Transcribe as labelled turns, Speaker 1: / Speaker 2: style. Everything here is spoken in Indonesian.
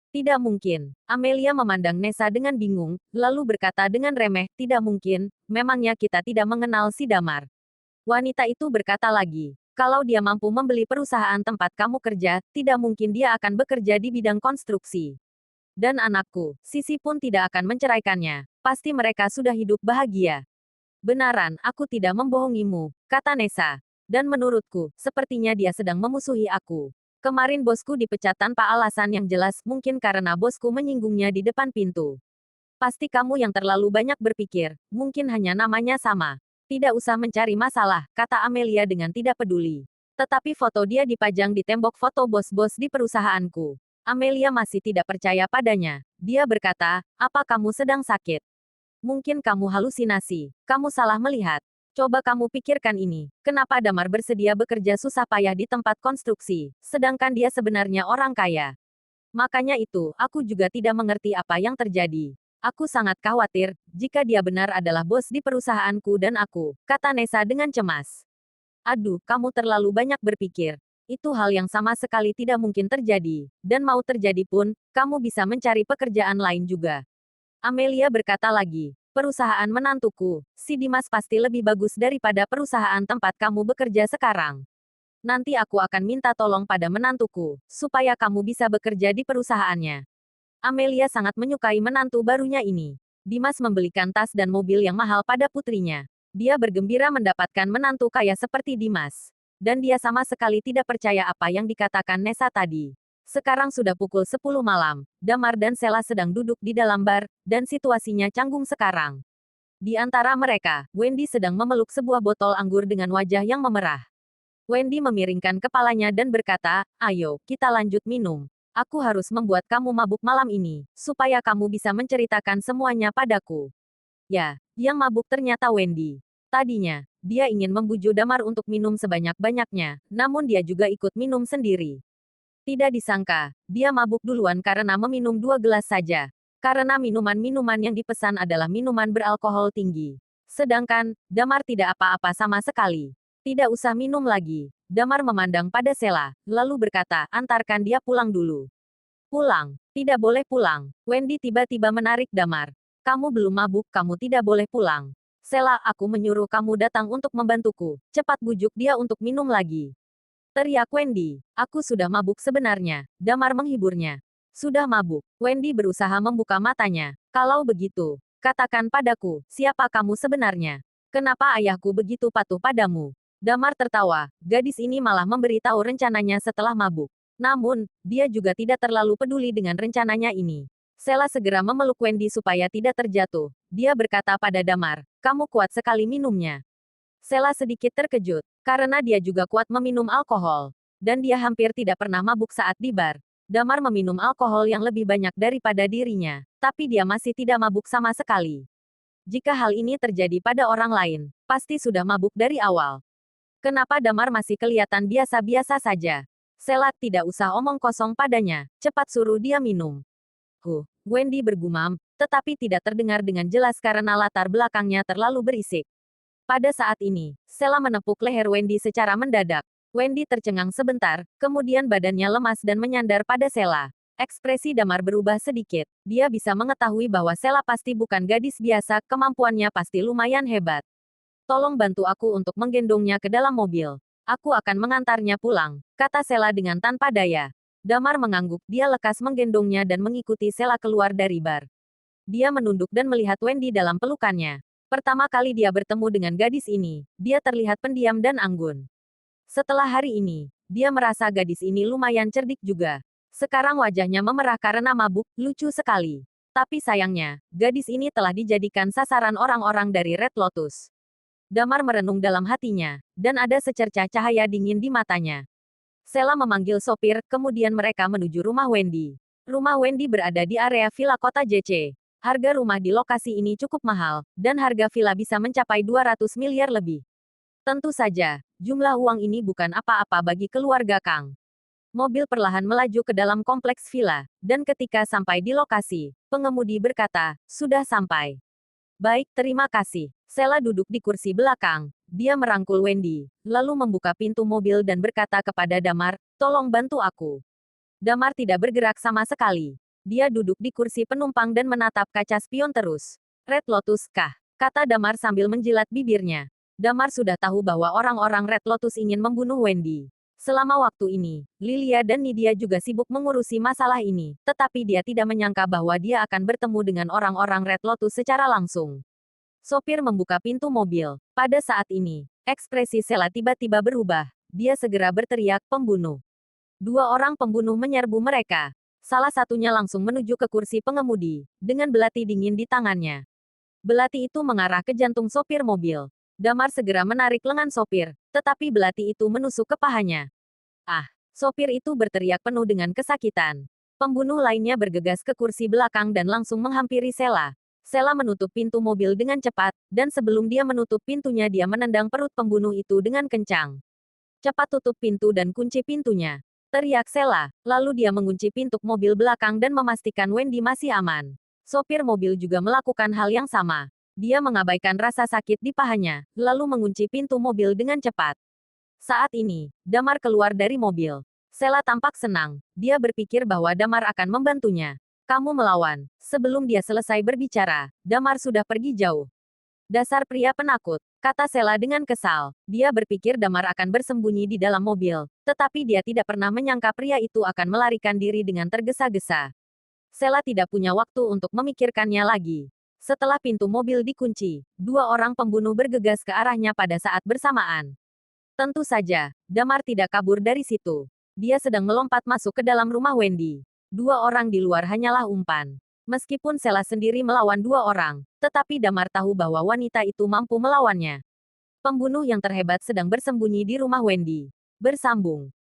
Speaker 1: Tidak mungkin. Amelia memandang Nessa dengan bingung, lalu berkata dengan remeh, tidak mungkin, memangnya kita tidak mengenal si Damar. Wanita itu berkata lagi, kalau dia mampu membeli perusahaan tempat kamu kerja, tidak mungkin dia akan bekerja di bidang konstruksi. Dan anakku, Sisi pun tidak akan menceraikannya. Pasti mereka sudah hidup bahagia. Benaran, aku tidak membohongimu, kata Nessa. Dan menurutku, sepertinya dia sedang memusuhi aku. Kemarin bosku dipecat tanpa alasan yang jelas, mungkin karena bosku menyinggungnya di depan pintu. Pasti kamu yang terlalu banyak berpikir, mungkin hanya namanya sama. Tidak usah mencari masalah, kata Amelia dengan tidak peduli. Tetapi foto dia dipajang di tembok foto bos-bos di perusahaanku. Amelia masih tidak percaya padanya. Dia berkata, apa kamu sedang sakit? Mungkin kamu halusinasi, kamu salah melihat. Coba kamu pikirkan ini, kenapa Damar bersedia bekerja susah payah di tempat konstruksi, sedangkan dia sebenarnya orang kaya. Makanya itu, aku juga tidak mengerti apa yang terjadi. Aku sangat khawatir, jika dia benar adalah bos di perusahaanku dan aku, kata Nessa dengan cemas. Aduh, kamu terlalu banyak berpikir. Itu hal yang sama sekali tidak mungkin terjadi, dan mau terjadi pun, kamu bisa mencari pekerjaan lain juga. Amelia berkata lagi, perusahaan menantuku, si Dimas pasti lebih bagus daripada perusahaan tempat kamu bekerja sekarang. Nanti aku akan minta tolong pada menantuku, supaya kamu bisa bekerja di perusahaannya. Amelia sangat menyukai menantu barunya ini. Dimas membelikan tas dan mobil yang mahal pada putrinya. Dia bergembira mendapatkan menantu kaya seperti Dimas. Dan dia sama sekali tidak percaya apa yang dikatakan Nessa tadi. Sekarang sudah pukul 10 malam. Damar dan Sela sedang duduk di dalam bar, dan situasinya canggung sekarang. Di antara mereka, Wendy sedang memeluk sebuah botol anggur dengan wajah yang memerah. Wendy memiringkan kepalanya dan berkata, ayo, kita lanjut minum. Aku harus membuat kamu mabuk malam ini, supaya kamu bisa menceritakan semuanya padaku. Ya, yang mabuk ternyata Wendy. Tadinya, dia ingin membujuk Damar untuk minum sebanyak-banyaknya, namun dia juga ikut minum sendiri. Tidak disangka, dia mabuk duluan karena meminum 2 gelas saja. Karena minuman-minuman yang dipesan adalah minuman beralkohol tinggi. Sedangkan, Damar tidak apa-apa sama sekali. Tidak usah minum lagi. Damar memandang pada Sela, lalu berkata, antarkan dia pulang dulu. Pulang. Tidak boleh pulang. Wendy tiba-tiba menarik Damar. Kamu belum mabuk, kamu tidak boleh pulang. Sela, aku menyuruh kamu datang untuk membantuku. Cepat bujuk dia untuk minum lagi. Teriak Wendy. Aku sudah mabuk sebenarnya. Damar menghiburnya. Sudah mabuk. Wendy berusaha membuka matanya. Kalau begitu, katakan padaku, siapa kamu sebenarnya? Kenapa ayahku begitu patuh padamu? Damar tertawa. Gadis ini malah memberitahu rencananya setelah mabuk. Namun, dia juga tidak terlalu peduli dengan rencananya ini. Sela segera memeluk Wendy supaya tidak terjatuh. Dia berkata pada Damar, kamu kuat sekali minumnya. Sela sedikit terkejut, karena dia juga kuat meminum alkohol. Dan dia hampir tidak pernah mabuk saat di bar. Damar meminum alkohol yang lebih banyak daripada dirinya, tapi dia masih tidak mabuk sama sekali. Jika hal ini terjadi pada orang lain, pasti sudah mabuk dari awal. Kenapa Damar masih kelihatan biasa-biasa saja? Sela tidak usah omong kosong padanya, cepat suruh dia minum. Wendy bergumam, tetapi tidak terdengar dengan jelas karena latar belakangnya terlalu berisik. Pada saat ini, Sela menepuk leher Wendy secara mendadak. Wendy tercengang sebentar, kemudian badannya lemas dan menyandar pada Sela. Ekspresi Damar berubah sedikit. Dia bisa mengetahui bahwa Sela pasti bukan gadis biasa, kemampuannya pasti lumayan hebat. Tolong bantu aku untuk menggendongnya ke dalam mobil. Aku akan mengantarnya pulang, kata Sela dengan tanpa daya. Damar mengangguk, dia lekas menggendongnya dan mengikuti Sela keluar dari bar. Dia menunduk dan melihat Wendy dalam pelukannya. Pertama kali dia bertemu dengan gadis ini, dia terlihat pendiam dan anggun. Setelah hari ini, dia merasa gadis ini lumayan cerdik juga. Sekarang wajahnya memerah karena mabuk, lucu sekali. Tapi sayangnya, gadis ini telah dijadikan sasaran orang-orang dari Red Lotus. Damar merenung dalam hatinya, dan ada secercah cahaya dingin di matanya. Sela memanggil sopir, kemudian mereka menuju rumah Wendy. Rumah Wendy berada di area villa kota JC. Harga rumah di lokasi ini cukup mahal, dan harga villa bisa mencapai 200 miliar lebih. Tentu saja, jumlah uang ini bukan apa-apa bagi keluarga Kang. Mobil perlahan melaju ke dalam kompleks villa, dan ketika sampai di lokasi, pengemudi berkata, sudah sampai. Baik, terima kasih. Sela duduk di kursi belakang. Dia merangkul Wendy, lalu membuka pintu mobil dan berkata kepada Damar, tolong bantu aku. Damar tidak bergerak sama sekali. Dia duduk di kursi penumpang dan menatap kaca spion terus. Red Lotus kah? Kata Damar sambil menjilat bibirnya. Damar sudah tahu bahwa orang-orang Red Lotus ingin membunuh Wendy. Selama waktu ini, Lilia dan Nidia juga sibuk mengurusi masalah ini, tetapi dia tidak menyangka bahwa dia akan bertemu dengan orang-orang Red Lotus secara langsung. Sopir membuka pintu mobil. Pada saat ini, ekspresi Sela tiba-tiba berubah. Dia segera berteriak, "Pembunuh!" Dua orang pembunuh menyerbu mereka. Salah satunya langsung menuju ke kursi pengemudi, dengan belati dingin di tangannya. Belati itu mengarah ke jantung sopir mobil. Damar segera menarik lengan sopir, tetapi belati itu menusuk ke pahanya. Ah! Sopir itu berteriak penuh dengan kesakitan. Pembunuh lainnya bergegas ke kursi belakang dan langsung menghampiri Sela. Sela menutup pintu mobil dengan cepat, dan sebelum dia menutup pintunya dia menendang perut pembunuh itu dengan kencang. "Cepat tutup pintu dan kunci pintunya!" teriak Sela. Lalu dia mengunci pintu mobil belakang dan memastikan Wendy masih aman. Sopir mobil juga melakukan hal yang sama. Dia mengabaikan rasa sakit di pahanya, lalu mengunci pintu mobil dengan cepat. Saat ini, Damar keluar dari mobil. Sela tampak senang. Dia berpikir bahwa Damar akan membantunya. "Kamu melawan." Sebelum dia selesai berbicara, Damar sudah pergi jauh. "Dasar pria penakut," kata Sela dengan kesal. Dia berpikir Damar akan bersembunyi di dalam mobil, tetapi dia tidak pernah menyangka pria itu akan melarikan diri dengan tergesa-gesa. Sela tidak punya waktu untuk memikirkannya lagi. Setelah pintu mobil dikunci, dua orang pembunuh bergegas ke arahnya pada saat bersamaan. Tentu saja, Damar tidak kabur dari situ. Dia sedang melompat masuk ke dalam rumah Wendy. Dua orang di luar hanyalah umpan. Meskipun Sela sendiri melawan dua orang, tetapi Damar tahu bahwa wanita itu mampu melawannya. Pembunuh yang terhebat sedang bersembunyi di rumah Wendy. Bersambung.